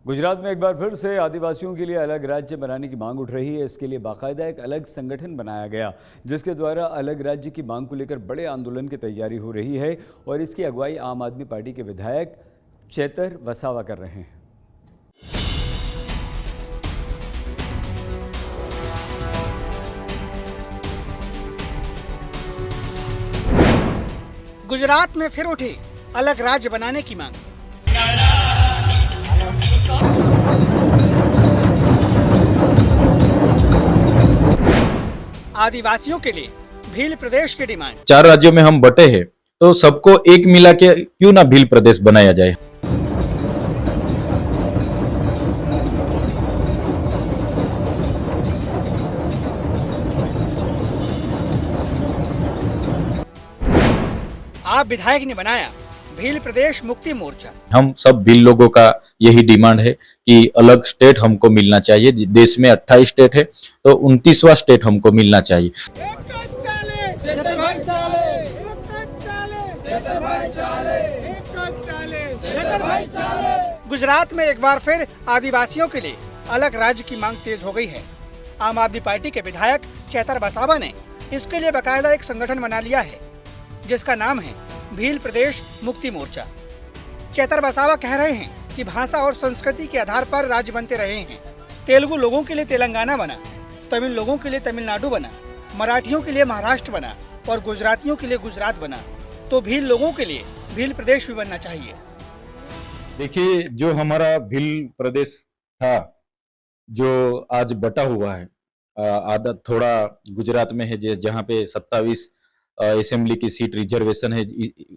गुजरात में एक बार फिर से आदिवासियों के लिए अलग राज्य बनाने की मांग उठ रही है। इसके लिए बाकायदा एक अलग संगठन बनाया गया, जिसके द्वारा अलग राज्य की मांग को लेकर बड़े आंदोलन की तैयारी हो रही है और इसकी अगुवाई आम आदमी पार्टी के विधायक चेतर वसावा कर रहे हैं। गुजरात में फिर उठी अलग राज्य बनाने की मांग। आदिवासियों के लिए भील प्रदेश की डिमांड। 4 राज्यों में हम बटे हैं, तो सबको एक मिला के क्यों ना भील प्रदेश बनाया जाए। आप विधायक ने बनाया भील प्रदेश मुक्ति मोर्चा। हम सब भील लोगों का यही डिमांड है कि अलग स्टेट हमको मिलना चाहिए। देश में 28 स्टेट है, तो 29वां स्टेट हमको मिलना चाहिए। गुजरात में एक बार फिर आदिवासियों के लिए अलग राज्य की मांग तेज हो गई है। आम आदमी पार्टी के विधायक चेतर वसावा ने इसके लिए बकायदा एक संगठन बना लिया है, जिसका नाम है भील प्रदेश मुक्ति मोर्चा। चेतर वसावा कह रहे हैं कि भाषा और संस्कृति के आधार पर राज्य बनते रहे हैं। तेलुगु लोगों के लिए तेलंगाना बना, तमिल लोगों के लिए तमिलनाडु बना, मराठियों के लिए महाराष्ट्र बना और गुजरातियों के लिए गुजरात बना, तो भील लोगों के लिए भील प्रदेश भी बनना चाहिए। देखिए, जो हमारा भील प्रदेश था, जो आज बटा हुआ है, आधा थोड़ा गुजरात में है, जहाँ पे 27 असेंबली की सीट रिजर्वेशन है।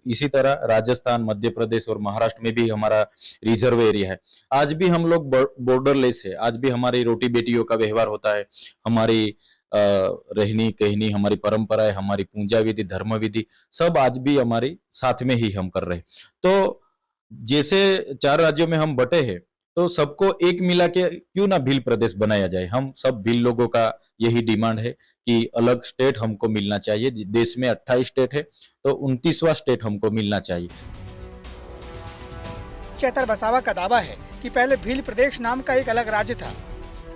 इसी तरह राजस्थान, मध्य प्रदेश और महाराष्ट्र में भी हमारा रिजर्व एरिया है। आज भी हम लोग बॉर्डरलेस है। आज भी हमारी रोटी बेटियों का व्यवहार होता है। हमारी रहनी कहनी, हमारी परंपराएं, हमारी पूजा विधि, धर्म विधि सब आज भी हमारी साथ में ही हम कर रहे हैं। तो जैसे 4 राज्यों में हम बटे हैं, तो सबको एक मिला के क्यों ना भील प्रदेश बनाया जाए। हम सब भील लोगों का यही डिमांड है कि अलग स्टेट हमको मिलना चाहिए। देश में 28 स्टेट है, तो 29वां स्टेट हमको मिलना चाहिए। चेतर वसावा का दावा है कि पहले भील प्रदेश नाम का एक अलग राज्य था।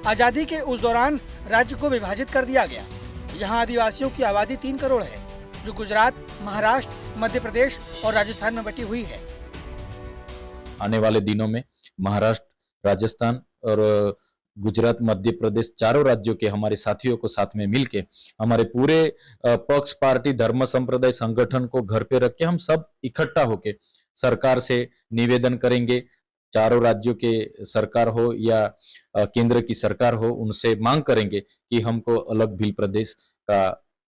आजादी के उस दौरान राज्य को विभाजित कर दिया गया। यहाँ आदिवासियों की आबादी 3 करोड़ है, जो गुजरात, महाराष्ट्र, मध्य प्रदेश और राजस्थान में बटी हुई है। आने वाले दिनों में महाराष्ट्र, राजस्थान और गुजरात, मध्य प्रदेश चारों राज्यों के हमारे साथियों को साथ में मिलके हमारे पूरे पक्ष, पार्टी, धर्म, संप्रदाय, संगठन को घर पे रख के हम सब इकट्ठा होके सरकार से निवेदन करेंगे। चारों राज्यों के सरकार हो या केंद्र की सरकार हो, उनसे मांग करेंगे कि हमको अलग भील प्रदेश का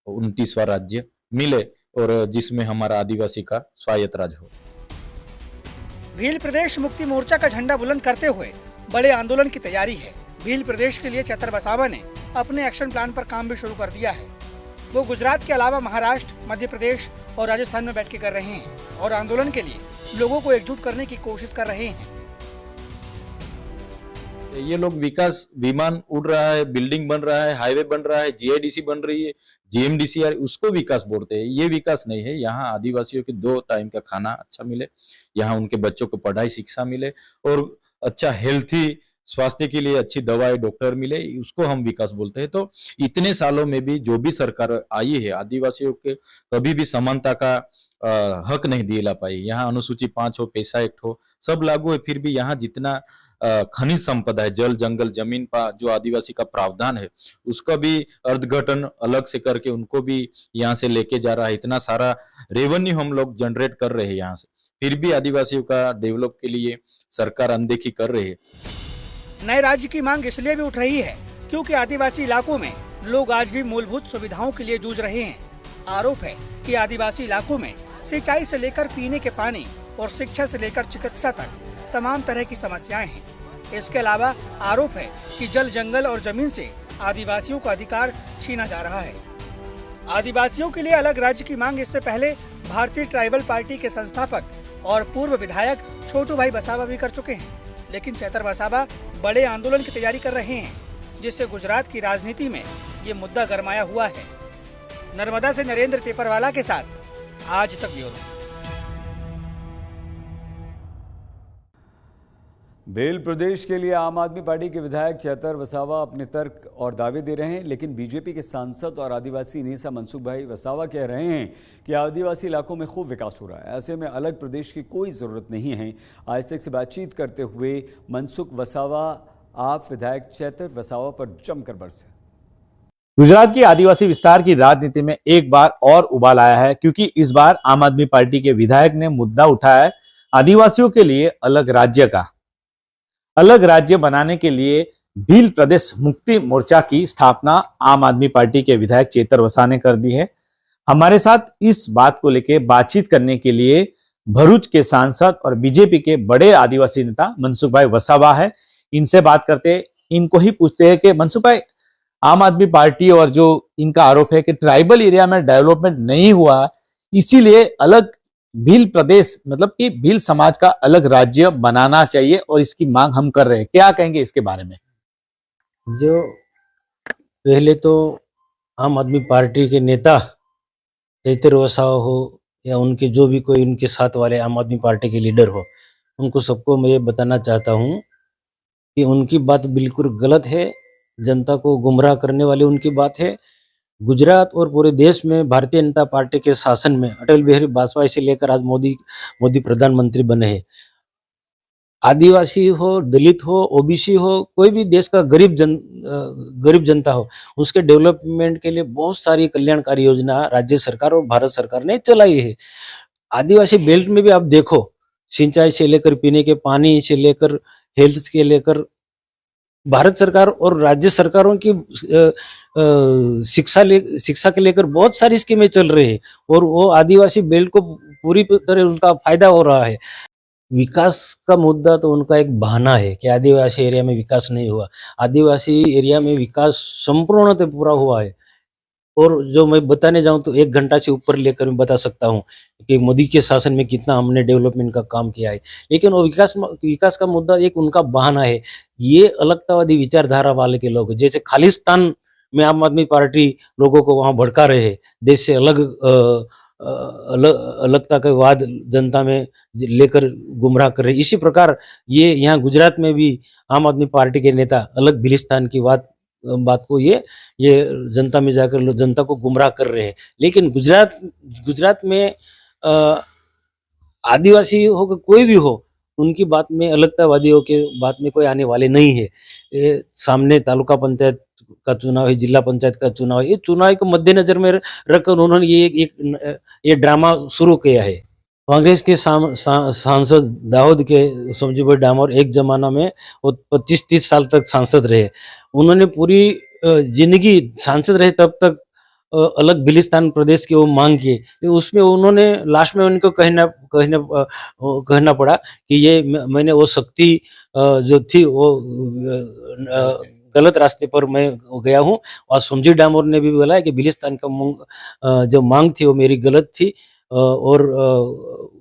29वां राज्य मिले और जिसमें हमारा आदिवासी का स्वायत्त राज हो। भील प्रदेश मुक्ति मोर्चा का झंडा बुलंद करते हुए बड़े आंदोलन की तैयारी है। भील प्रदेश के लिए चेतर वसावा ने अपने एक्शन प्लान पर काम भी शुरू कर दिया है। वो गुजरात के अलावा महाराष्ट्र, मध्य प्रदेश और राजस्थान में बैठ के कर रहे हैं और आंदोलन के लिए लोगों को एकजुट करने की कोशिश कर रहे हैं। ये लोग विकास, विमान उड़ रहा है, बिल्डिंग बन रहा है, हाईवे बन रहा है, जीआईडीसी बन रही है, जीएमडीसी, उसको विकास बोलते हैं। ये विकास नहीं है। यहाँ आदिवासियों के 2 टाइम का खाना अच्छा मिले, यहाँ उनके बच्चों को पढ़ाई शिक्षा मिले और अच्छा हेल्थी स्वास्थ्य के लिए अच्छी दवाई, डॉक्टर मिले, उसको हम विकास बोलते हैं। तो इतने सालों में भी जो भी सरकार आई है, आदिवासियों के कभी भी समानता का हक नहीं दिला पाई। यहाँ अनुसूची 5 हो, पैसा एक्ट हो, सब लागू है, फिर भी यहाँ जितना खनिज संपदा है, जल, जंगल, जमीन पर जो आदिवासी का प्रावधान है, उसका भी अर्धघटन अलग से करके उनको भी यहाँ से लेके जा रहा है। इतना सारा रेवेन्यू हम लोग जनरेट कर रहे हैं यहाँ से, फिर भी आदिवासियों का डेवलप के लिए सरकार अनदेखी कर रही है। नए राज्य की मांग इसलिए भी उठ रही है क्योंकि आदिवासी इलाकों में लोग आज भी मूलभूत सुविधाओं के लिए जूझ रहे हैं। आरोप है कि आदिवासी इलाकों में सिंचाई से लेकर पीने के पानी और शिक्षा से लेकर चिकित्सा तक तमाम तरह की समस्याएं हैं। इसके अलावा आरोप है कि जल, जंगल और जमीन से आदिवासियों का अधिकार छीना जा रहा है। आदिवासियों के लिए अलग राज्य की मांग इससे पहले भारतीय ट्राइबल पार्टी के संस्थापक और पूर्व विधायक छोटू भाई वसावा भी कर चुके हैं, लेकिन चेतर वसावा बड़े आंदोलन की तैयारी कर रहे हैं, जिससे गुजरात की राजनीति में ये मुद्दा गरमाया हुआ है। नर्मदा से नरेंद्र पेपरवाला के साथ आज तक ब्यूरो। भेल प्रदेश के लिए आम आदमी पार्टी के विधायक चेतर वसावा अपने तर्क और दावे दे रहे हैं, लेकिन बीजेपी के सांसद और आदिवासी नेता मनसुख भाई वसावा कह रहे हैं कि आदिवासी इलाकों में खूब विकास हो रहा है। ऐसे में अलग प्रदेश की कोई ज़रूरत नहीं है। आज तक से बातचीत करते हुए मनसुख वसावा आप विधायक चेतर वसावा पर जमकर बरसे। गुजरात की आदिवासी विस्तार की राजनीति में एक बार और उबाल आया है, क्योंकि इस बार आम आदमी पार्टी के विधायक ने मुद्दा उठाया है आदिवासियों के लिए अलग राज्य का। अलग राज्य बनाने के लिए भील प्रदेश मुक्ति मोर्चा की स्थापना आम आदमी पार्टी के विधायक चेतर वसावा ने कर दी है। हमारे साथ इस बात को लेकर बातचीत करने के लिए भरूच के सांसद और बीजेपी के बड़े आदिवासी नेता मनसुख भाई वसावा है। इनसे बात करते, इनको ही पूछते हैं कि मनसुख भाई, आम आदमी पार्टी और जो इनका आरोप है कि ट्राइबल एरिया में डेवलपमेंट नहीं हुआ, इसीलिए अलग भील प्रदेश मतलब कि भील समाज का अलग राज्य बनाना चाहिए और इसकी मांग हम कर रहे हैं। क्या कहेंगे इसके बारे में? जो पहले तो आम आदमी पार्टी के नेता चेतर वसावा हो या उनके जो भी कोई उनके साथ वाले आम आदमी पार्टी के लीडर हो, उनको सबको मैं ये बताना चाहता हूँ कि उनकी बात बिल्कुल गलत है। जनता को गुमराह करने वाली उनकी बात है। गुजरात और पूरे देश में भारतीय जनता पार्टी के शासन में अटल बिहारी वाजपेयी से लेकर आज मोदी प्रधानमंत्री बने हैं। आदिवासी हो, दलित हो, ओबीसी हो, कोई भी देश का गरीब जनता हो, उसके डेवलपमेंट के लिए बहुत सारी कल्याणकारी योजना राज्य सरकार और भारत सरकार ने चलाई है। आदिवासी बेल्ट में भी आप देखो, सिंचाई से लेकर पीने के पानी से लेकर हेल्थ के लेकर भारत सरकार और राज्य सरकारों की शिक्षा के लेकर बहुत सारी स्कीमें चल रही है और वो आदिवासी बेल्ट को पूरी तरह उनका फायदा हो रहा है। विकास का मुद्दा तो उनका एक बहाना है कि आदिवासी एरिया में विकास नहीं हुआ। आदिवासी एरिया में विकास संपूर्णतः पूरा हुआ है और जो मैं बताने जाऊं तो 1 घंटा से ऊपर लेकर मैं बता सकता हूं कि मोदी के शासन में कितना हमने डेवलपमेंट का काम किया है। लेकिन वो विकास का मुद्दा एक उनका बहाना है। ये अलगतावादी विचारधारा वाले के लोग, जैसे खालिस्तान में आम आदमी पार्टी लोगों को वहां भड़का रहे हैं, देश से अलगता का वाद जनता में लेकर गुमराह कर रहे। इसी प्रकार ये यहाँ गुजरात में भी आम आदमी पार्टी के नेता अलग भिलिस्तान की बात को ये जनता में जाकर जनता को गुमराह कर रहे हैं। लेकिन गुजरात में आदिवासी हो कोई भी हो, उनकी बात में अलगतावादियों के बात में कोई आने वाले नहीं है। सामने तालुका पंचायत का चुनाव है, जिला पंचायत का चुनाव है। ये चुनाव को मद्देनजर में रखकर उन्होंने ये ड्रामा शुरू किया है। कांग्रेस के सांसद दाऊद के समझू डामोर एक जमाना में वो 25-30 साल तक सांसद रहे। उन्होंने पूरी जिंदगी सांसद रहे तब तक अलग भिलिस्तान प्रदेश की वो मांग की, उसमें उन्होंने लास्ट में उनको कहना पड़ा कि ये मैंने वो शक्ति जो थी वो गलत रास्ते पर मैं गया हूँ। और समझी डामोर ने भी बोला है कि भिलिस्तान का जो मांग थी वो मेरी गलत थी और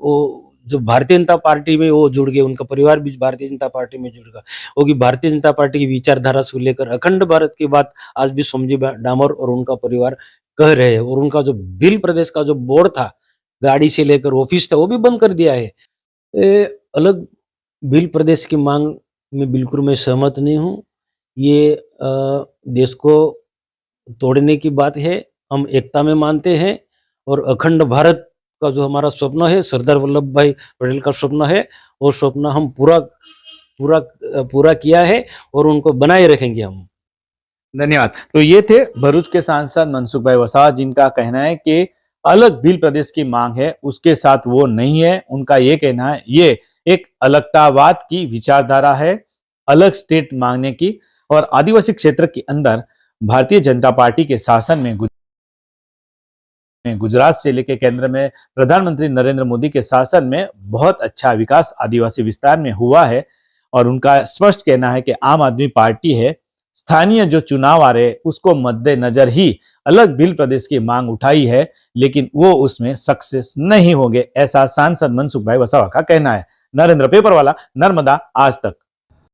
वो जो भारतीय जनता पार्टी में वो जुड़ गए, उनका परिवार भी भारतीय जनता पार्टी में जुड़ गया। वो कि भारतीय जनता पार्टी की विचारधारा से लेकर अखंड भारत की बात आज भी समझी डामोर और उनका परिवार कह रहे हैं। और उनका जो भील प्रदेश का जो बोर्ड था, गाड़ी से लेकर ऑफिस था, वो भी बंद कर दिया है। अलग भील प्रदेश की मांग में बिल्कुल मैं सहमत नहीं हूँ। ये देश को तोड़ने की बात है। हम एकता में मानते हैं और अखंड भारत का जो हमारा स्वप्न है, सरदार वल्लभ भाई पटेल का स्वप्न है, वो स्वप्न हम पूरा किया है और उनको बनाए रखेंगे हम। धन्यवाद। तो ये थे भरूच के सांसद मनसुख भाई वसावा, जिनका कहना है कि अलग भील प्रदेश की मांग है, उसके साथ वो नहीं है। उनका ये कहना है ये एक अलगतावाद की विचारधारा है, अलग स्टेट मांगने की। और आदिवासी क्षेत्र के अंदर भारतीय जनता पार्टी के शासन में गुजरात से लेकर केंद्र में प्रधानमंत्री नरेंद्र मोदी के शासन में बहुत अच्छा विकास आदिवासी विस्तार में हुआ है। और उनका स्पष्ट कहना है कि आम आदमी पार्टी है, स्थानीय जो चुनाव आ रहे उसको मद्देनजर ही अलग भील प्रदेश की मांग उठाई है, लेकिन वो उसमें सक्सेस नहीं होंगे, ऐसा सांसद मनसुख भाई वसावा का कहना है। नरेंद्र पेपरवाला, नर्मदा आज तक।